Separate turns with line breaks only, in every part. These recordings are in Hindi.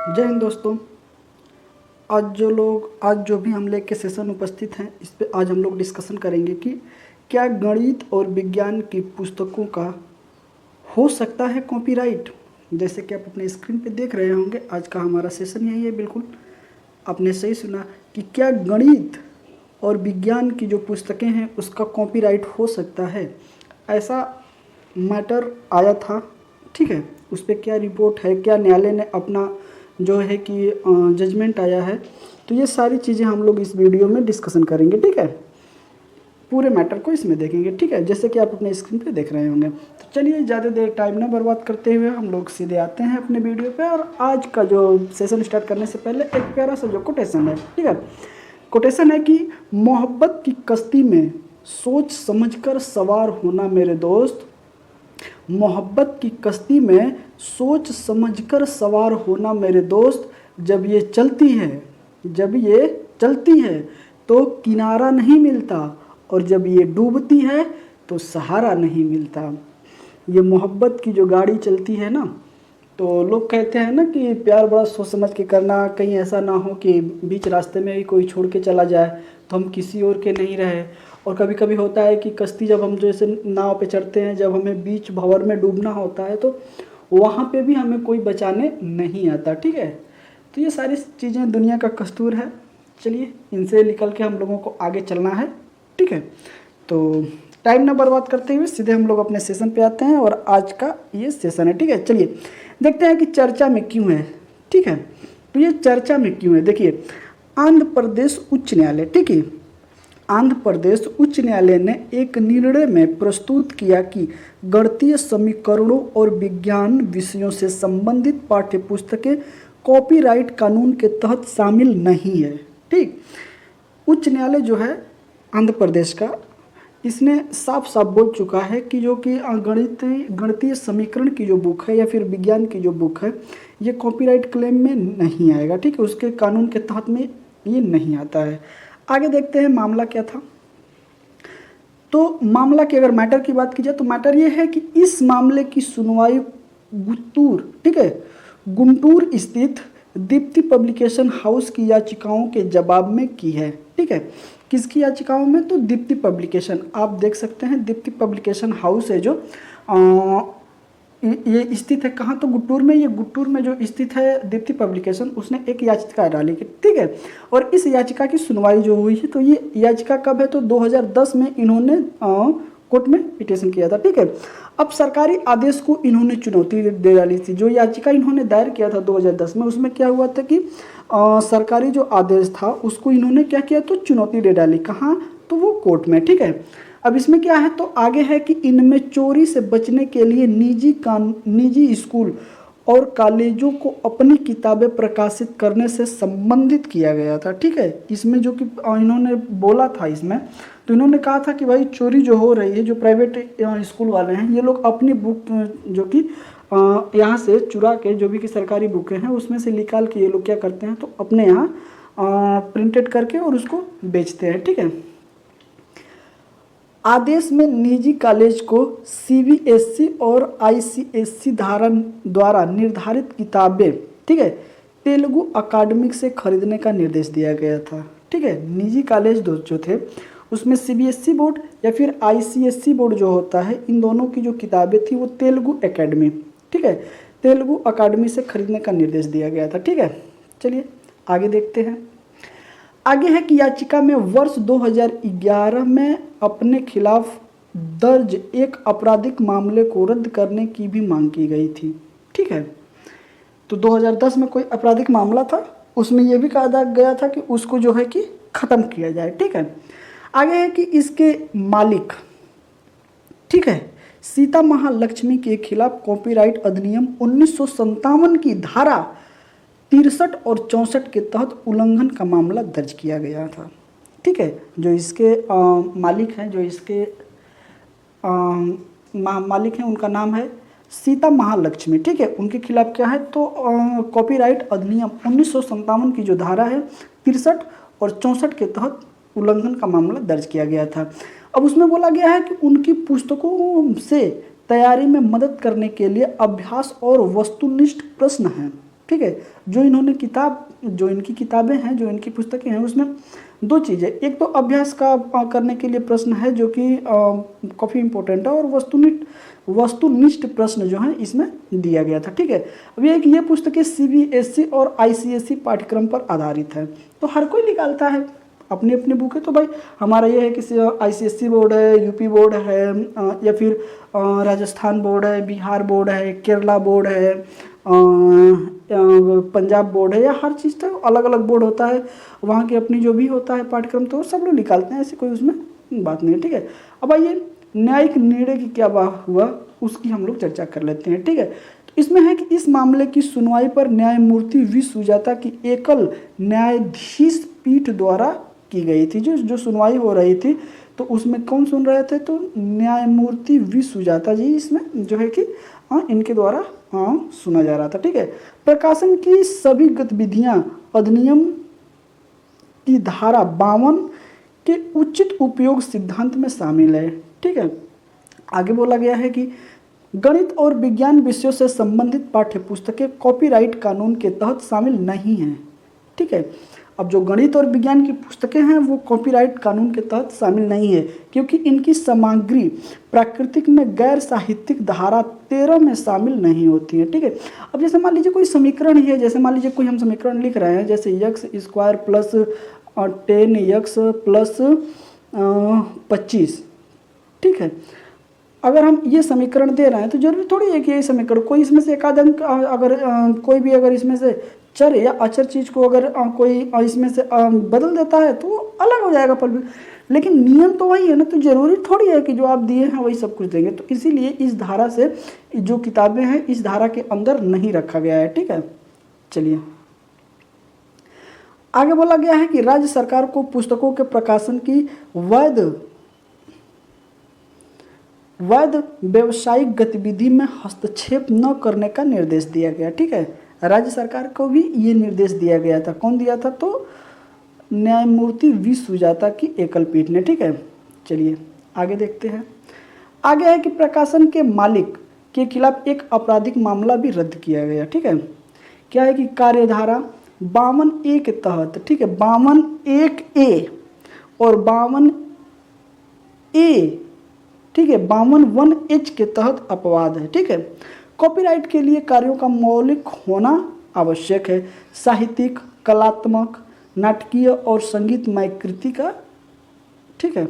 जय हिंद दोस्तों। आज जो भी हम लेके सेशन उपस्थित हैं, इस पे आज हम लोग डिस्कशन करेंगे कि क्या गणित और विज्ञान की पुस्तकों का हो सकता है कॉपीराइट। जैसे कि आप अपने स्क्रीन पे देख रहे होंगे, आज का हमारा सेशन यही है। बिल्कुल आपने सही सुना कि क्या गणित और विज्ञान की जो पुस्तकें हैं उसका कॉपीराइट हो सकता है। ऐसा मैटर आया था, ठीक है। उस पर क्या रिपोर्ट है, क्या न्यायालय ने अपना जो है कि जजमेंट आया है, तो ये सारी चीज़ें हम लोग इस वीडियो में डिस्कशन करेंगे, ठीक है। पूरे मैटर को इसमें देखेंगे, ठीक है, जैसे कि आप अपने स्क्रीन पे देख रहे होंगे। तो चलिए ज़्यादा देर टाइम ना बर्बाद करते हुए हम लोग सीधे आते हैं अपने वीडियो पे। और आज का जो सेशन स्टार्ट करने से पहले एक प्यारा सा जो कोटेशन है, ठीक है। कोटेशन है कि मोहब्बत की कश्ती में सोच समझकर सवार होना मेरे दोस्त। मोहब्बत की कश्ती में सोच समझकर सवार होना मेरे दोस्त। जब ये चलती है तो किनारा नहीं मिलता, और जब ये डूबती है तो सहारा नहीं मिलता। ये मोहब्बत की जो गाड़ी चलती है ना, तो लोग कहते हैं ना कि प्यार बड़ा सोच समझ के करना, कहीं ऐसा ना हो कि बीच रास्ते में ही कोई छोड़ के चला जाए तो हम किसी और के नहीं रहे। और कभी कभी होता है कि कश्ती जब हम जैसे नाव पे चढ़ते हैं, जब हमें बीच भंवर में डूबना होता है तो वहाँ पे भी हमें कोई बचाने नहीं आता, ठीक है। तो ये सारी चीज़ें दुनिया का कस्तूर है। चलिए इनसे निकल के हम लोगों को आगे चलना है, ठीक है। तो टाइम ना बर्बाद करते हुए सीधे हम लोग अपने सेशन पे आते हैं, और आज का ये सेशन है, ठीक है। चलिए देखते हैं कि चर्चा में क्यों है, ठीक है। तो ये चर्चा में क्यों है, देखिए आंध्र प्रदेश उच्च न्यायालय, ठीक है। आंध्र प्रदेश उच्च न्यायालय ने एक निर्णय में प्रस्तुत किया कि गणितीय समीकरणों और विज्ञान विषयों से संबंधित पाठ्यपुस्तकें कॉपीराइट कानून के तहत शामिल नहीं है, ठीक। उच्च न्यायालय जो है आंध्र प्रदेश का, इसने साफ साफ बोल चुका है कि जो कि गणितीय समीकरण की जो बुक है या फिर विज्ञान की जो बुक है, ये कॉपीराइट क्लेम में नहीं आएगा, ठीक है। उसके कानून के तहत में ये नहीं आता है। आगे देखते हैं मामला क्या था। तो मामला की अगर मैटर की बात की जाए तो मैटर ये है कि इस मामले की सुनवाई गुंटूर, ठीक है, गुंटूर स्थित दीप्ति पब्लिकेशन हाउस की याचिकाओं के जवाब में की है, ठीक है। किसकी याचिकाओं में, तो दीप्ति पब्लिकेशन, आप देख सकते हैं दीप्ति पब्लिकेशन हाउस है जो ये स्थित है कहाँ, तो गुंटूर में। ये गुंटूर में जो स्थित है दीप्ति पब्लिकेशन, उसने एक याचिका डाली, ठीक है। और इस याचिका की सुनवाई जो हुई है, तो ये याचिका कब है, तो 2010 में इन्होंने कोर्ट में पिटीशन किया था, ठीक है। अब सरकारी आदेश को इन्होंने चुनौती दे डाली थी। जो याचिका इन्होंने दायर किया था 2010 में, उसमें क्या हुआ था कि सरकारी जो आदेश था उसको इन्होंने क्या किया, तो चुनौती दे डाली। कहाँ, तो वो कोर्ट में, ठीक है। अब इसमें क्या है, तो आगे है कि इनमें चोरी से बचने के लिए निजी स्कूल और कॉलेजों को अपनी किताबें प्रकाशित करने से संबंधित किया गया था, ठीक है। इसमें जो कि इन्होंने बोला था इसमें, तो इन्होंने कहा था कि भाई चोरी जो हो रही है, जो प्राइवेट स्कूल वाले हैं, ये लोग अपनी बुक जो कि यहाँ से चुरा के, जो भी कि सरकारी बुकें हैं उसमें से निकाल के ये लोग क्या करते हैं, तो अपने यहाँ प्रिंटेड करके और उसको बेचते हैं, ठीक है। आदेश में निजी कॉलेज को सीबीएसई और आईसीएसई धारण द्वारा निर्धारित किताबें, ठीक है, तेलुगु अकादमिक से खरीदने का निर्देश दिया गया था, ठीक है। निजी कॉलेज जो थे उसमें सीबीएसई बोर्ड या फिर आईसीएसई बोर्ड जो होता है, इन दोनों की जो किताबें थी वो तेलुगु एकेडमी, ठीक है, तेलुगु अकादमी से खरीदने का निर्देश दिया गया था, ठीक है। चलिए आगे देखते हैं। आगे है कि याचिका में वर्ष 2011 में अपने खिलाफ दर्ज एक आपराधिक मामले को रद्द करने की भी मांग की गई थी, ठीक है। तो 2010 में कोई आपराधिक मामला था, उसमें यह भी कहा गया था कि उसको जो है कि ख़त्म किया जाए, ठीक है। आगे है कि इसके मालिक, ठीक है, सीता महालक्ष्मी के खिलाफ कॉपीराइट अधिनियम 1957 की धारा 63 और 64 के तहत उल्लंघन का मामला दर्ज किया गया था, ठीक है। जो इसके मालिक हैं, जो इसके मालिक हैं, उनका नाम है सीता महालक्ष्मी, ठीक है। उनके खिलाफ क्या है, तो कॉपीराइट अधिनियम 1957 की जो धारा है 63 और 64 के तहत उल्लंघन का मामला दर्ज किया गया था। अब उसमें बोला गया है कि उनकी पुस्तकों से तैयारी में मदद करने के लिए अभ्यास और वस्तुनिष्ठ प्रश्न हैं, ठीक है। जो इनकी किताबें हैं, जो इनकी पुस्तकें हैं, उसमें दो चीज़ें, एक तो अभ्यास का करने के लिए प्रश्न है जो कि काफ़ी इम्पोर्टेंट है, और वस्तुनिष्ठ प्रश्न जो है इसमें दिया गया था, ठीक है। अब ये पुस्तकें CBSE और ICSE पाठ्यक्रम पर आधारित है, तो हर कोई निकालता है अपनी अपनी बुक है। तो भाई हमारा ये है कि ICSE बोर्ड है, UP बोर्ड है, या फिर राजस्थान बोर्ड है, बिहार बोर्ड है, केरला बोर्ड है, पंजाब बोर्ड है, या हर चीज़ का अलग अलग बोर्ड होता है, वहाँ की अपनी जो भी होता है पाठ्यक्रम, तो सब लोग निकालते हैं, ऐसी कोई उसमें बात नहीं है, ठीक है। अब आइए न्यायिक निर्णय की क्या बात हुआ उसकी हम लोग चर्चा कर लेते हैं, ठीक है। तो इसमें है कि इस मामले की सुनवाई पर न्यायमूर्ति वी सुजाता की एकल न्यायाधीश पीठ द्वारा की गई थी। जो सुनवाई हो रही थी तो उसमें कौन सुन रहे थे, तो न्यायमूर्ति वी सुजाता जी इसमें जो है कि इनके द्वारा सुना जा रहा था, ठीक है। प्रकाशन की सभी गतिविधियां अधिनियम की धारा 52 के उचित उपयोग सिद्धांत में शामिल है, ठीक है। आगे बोला गया है कि गणित और विज्ञान विषयों से संबंधित पाठ्य पुस्तकें कॉपीराइट कानून के तहत शामिल नहीं हैं, ठीक है। अब जो गणित और विज्ञान की पुस्तकें हैं वो कॉपीराइट कानून के तहत शामिल नहीं है, क्योंकि इनकी सामग्री प्राकृतिक में गैर साहित्यिक धारा 13 में शामिल नहीं होती है, ठीक है। अब जैसे मान लीजिए कोई समीकरण ही है, जैसे मान लीजिए कोई हम समीकरण लिख रहे हैं, जैसे x² प्लस 10x प्लस 25, ठीक है। अगर हम ये समीकरण दे रहे हैं तो जरूरी थोड़ी है कि ये समीकरण कोई इसमें से एक आध अंक अगर कोई भी अगर इसमें से चर या अचर चीज को अगर कोई इसमें से बदल देता है तो वो अलग हो जाएगा फल भी, लेकिन नियम तो वही है ना, तो जरूरी थोड़ी है कि जो आप दिए हैं वही सब कुछ देंगे। तो इसीलिए इस धारा से जो किताबें हैं इस धारा के अंदर नहीं रखा गया है, ठीक है। चलिए आगे बोला गया है कि राज्य सरकार को पुस्तकों के प्रकाशन की वैध व्यावसायिक गतिविधि में हस्तक्षेप न करने का निर्देश दिया गया, ठीक है। राज्य सरकार को भी ये निर्देश दिया गया था, कौन दिया था, तो न्यायमूर्ति वी सुजाता की एकल पीठ ने, ठीक है। चलिए आगे देखते हैं। आगे है कि प्रकाशन के मालिक के खिलाफ एक आपराधिक मामला भी रद्द किया गया, ठीक है। क्या है कि कार्यधारा 52A के तहत, ठीक है, 52(1)(a) और 52(a), ठीक है, 52(1)(h) के तहत अपवाद है, ठीक है। कॉपीराइट के लिए कार्यों का मौलिक होना आवश्यक है, साहित्यिक, कलात्मक, नाटकीय और संगीतमय कृति का, ठीक है।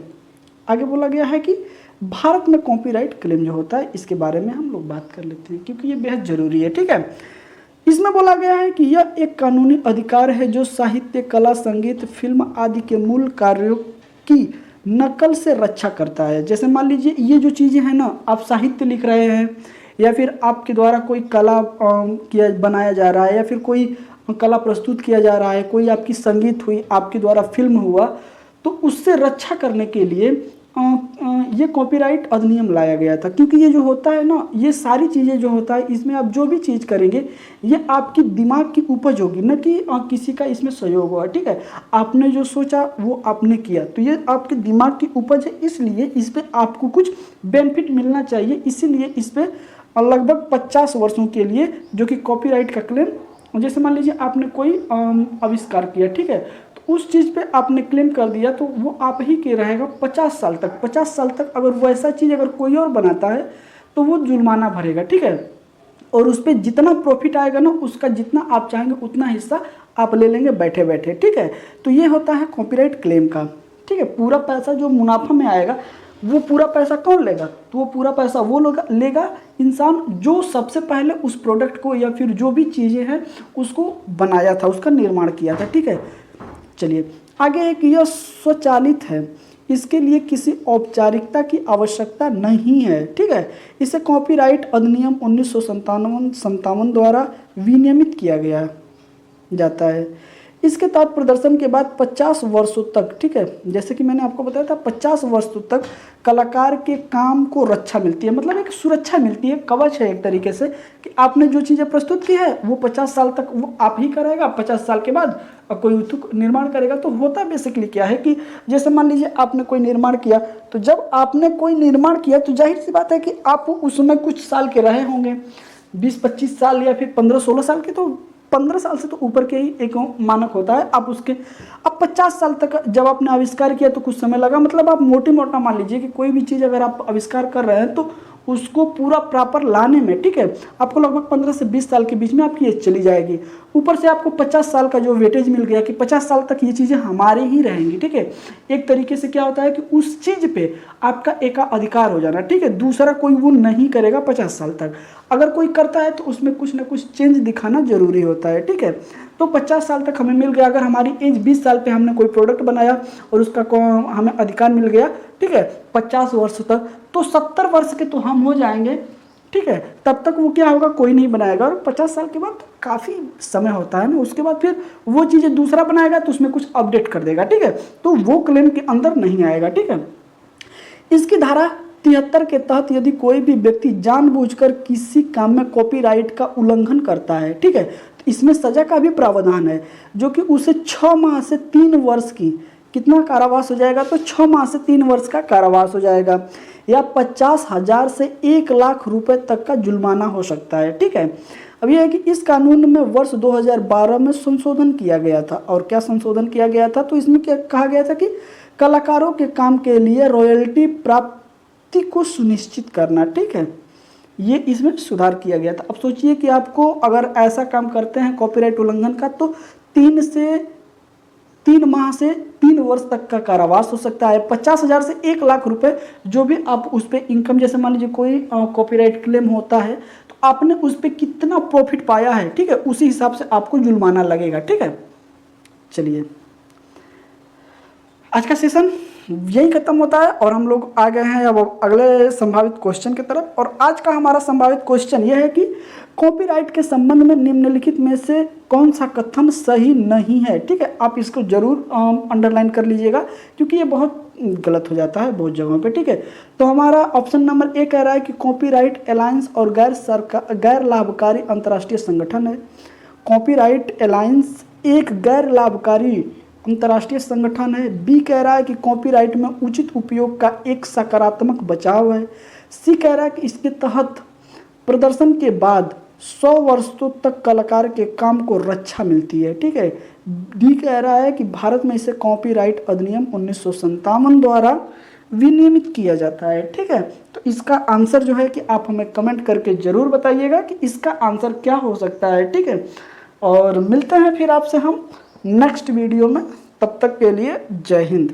आगे बोला गया है कि भारत में कॉपीराइट क्लेम जो होता है इसके बारे में हम लोग बात कर लेते हैं, क्योंकि ये बेहद जरूरी है, ठीक है। इसमें बोला गया है कि यह एक कानूनी अधिकार है जो साहित्य, कला, संगीत, फिल्म आदि के मूल कार्यों की नकल से रक्षा करता है। जैसे मान लीजिए ये जो चीज़ें हैं ना, आप साहित्य लिख रहे हैं या फिर आपके द्वारा कोई कला बनाया जा रहा है या फिर कोई कला प्रस्तुत किया जा रहा है, कोई आपकी संगीत हुई, आपके द्वारा फिल्म हुआ, तो उससे रक्षा करने के लिए ये कॉपीराइट अधिनियम लाया गया था। क्योंकि ये जो होता है ना, ये सारी चीज़ें जो होता है इसमें आप जो भी चीज़ करेंगे ये आपकी दिमाग की उपज होगी, न कि किसी का इसमें सहयोग होगा, ठीक है। आपने जो सोचा वो आपने किया, तो ये आपके दिमाग की उपज है, इसलिए इस पर आपको कुछ बेनिफिट मिलना चाहिए। इसीलिए इस पर लगभग 50 वर्षों के लिए जो कि कॉपीराइट का क्लेम, जैसे मान लीजिए आपने कोई आविष्कार किया, ठीक है, तो उस चीज़ पे आपने क्लेम कर दिया तो वो आप ही के रहेगा 50 साल तक। 50 साल तक अगर वैसा चीज़ अगर कोई और बनाता है तो वो जुर्माना भरेगा, ठीक है। और उस पर जितना प्रॉफिट आएगा ना, उसका जितना आप चाहेंगे उतना हिस्सा आप ले लेंगे बैठे बैठे, ठीक है। तो ये होता है कॉपीराइट क्लेम का, ठीक है। पूरा पैसा जो मुनाफा में आएगा वो पूरा पैसा कौन लेगा, तो वो पूरा पैसा वो लेगा इंसान जो सबसे पहले उस प्रोडक्ट को या फिर जो भी चीज़ें हैं उसको बनाया था, उसका निर्माण किया था, ठीक है। चलिए आगे है कि यह स्वचालित है, इसके लिए किसी औपचारिकता की आवश्यकता नहीं है, ठीक है। इसे कॉपीराइट अधिनियम 1957 द्वारा विनियमित किया गया जाता है। इसके तहत प्रदर्शन के बाद 50 वर्षों तक, ठीक है, जैसे कि मैंने आपको बताया था 50 वर्षों तक कलाकार के काम को रक्षा मिलती है, मतलब एक सुरक्षा मिलती है, कवच है एक तरीके से कि आपने जो चीज़ें प्रस्तुत की है वो 50 साल तक वो आप ही करेगा। 50 साल के बाद कोई निर्माण करेगा। तो होता बेसिकली क्या है कि जैसे मान लीजिए आपने कोई निर्माण किया, तो जब आपने कोई निर्माण किया तो जाहिर सी बात है कि आप उसमें कुछ साल के रहे होंगे, 20-25 साल या फिर 15-16 साल के, तो 15 साल से तो ऊपर के ही एक मानक होता है। आप उसके अब 50 साल तक जब आपने आविष्कार किया तो कुछ समय लगा, मतलब आप मोटी मोटा मान लीजिए कि कोई भी चीज़ अगर आप आविष्कार कर रहे हैं तो उसको पूरा प्रॉपर लाने में, ठीक है, आपको लगभग 15 से 20 साल के बीच में आपकी एज चली जाएगी। ऊपर से आपको 50 साल का जो वेटेज मिल गया कि 50 साल तक ये चीज़ें हमारी ही रहेंगी, ठीक है। एक तरीके से क्या होता है कि उस चीज़ पे आपका एकाधिकार हो जाना, ठीक है, दूसरा कोई वो नहीं करेगा 50 साल तक। अगर कोई करता है तो उसमें कुछ ना कुछ चेंज दिखाना जरूरी होता है, ठीक है। तो 50 साल तक हमें मिल गया। अगर हमारी एज 20 साल पे हमने कोई प्रोडक्ट बनाया और उसका हमें अधिकार मिल गया, ठीक है, 50 वर्ष तक, तो 70 वर्ष के तो हम हो जाएंगे, ठीक है। तब तक वो क्या होगा, कोई नहीं बनाएगा। और 50 साल के बाद काफ़ी समय होता है ना, उसके बाद फिर वो चीज़ें दूसरा बनाएगा तो उसमें कुछ अपडेट कर देगा, ठीक है, तो वो क्लेम के अंदर नहीं आएगा, ठीक है। इसकी धारा 73 के तहत यदि कोई भी व्यक्ति जानबूझकर किसी काम में कॉपीराइट का उल्लंघन करता है, ठीक है, तो इसमें सजा का भी प्रावधान है, जो कि उसे 6 माह से 3 वर्ष की कितना कारावास हो जाएगा, तो 6 माह से 3 वर्ष का कारावास हो जाएगा, या 50,000 से 1 लाख रुपए तक का जुर्माना हो सकता है, ठीक है। अब यह है कि इस कानून में वर्ष 2012 में संशोधन किया गया था। और क्या संशोधन किया गया था, तो इसमें क्या कहा गया था कि कलाकारों के काम के लिए रॉयल्टी प्राप्ति को सुनिश्चित करना, ठीक है, ये इसमें सुधार किया गया था। अब सोचिए कि आपको अगर ऐसा काम करते हैं कॉपीराइट उल्लंघन का, तो 3 माह से 3 वर्ष तक का कारावास हो सकता है, 50,000 से 1 लाख रुपए जो भी आप उस पर इनकम, जैसे मान लीजिए कोई कॉपीराइट क्लेम होता है तो आपने उस पर कितना प्रॉफिट पाया है, ठीक है, उसी हिसाब से आपको जुर्माना लगेगा, ठीक है। चलिए, आज का सेशन यही खत्म होता है और हम लोग आ गए हैं अब अगले संभावित क्वेश्चन की तरफ। और आज का हमारा संभावित क्वेश्चन यह है कि कॉपीराइट के संबंध में निम्नलिखित में से कौन सा कथन सही नहीं है, ठीक है। आप इसको जरूर अंडरलाइन कर लीजिएगा क्योंकि ये बहुत गलत हो जाता है बहुत जगहों पे, ठीक है। तो हमारा ऑप्शन नंबर ए कह रहा है कि कॉपीराइट अलायंस और गैर लाभकारी अंतर्राष्ट्रीय संगठन है। कॉपीराइट अलायंस एक गैर लाभकारी अंतर्राष्ट्रीय संगठन है। बी कह रहा है कि कॉपीराइट में उचित उपयोग का एक सकारात्मक बचाव है। सी कह रहा है कि इसके तहत प्रदर्शन के बाद 100 वर्षों तक कलाकार के काम को रक्षा मिलती है, ठीक है। डी कह रहा है कि भारत में इसे कॉपीराइट अधिनियम 1957 द्वारा विनियमित किया जाता है, ठीक है। तो इसका आंसर जो है कि आप हमें कमेंट करके ज़रूर बताइएगा कि इसका आंसर क्या हो सकता है, ठीक है। और मिलते हैं फिर आपसे हम नेक्स्ट वीडियो में, तब तक के लिए जय हिंद।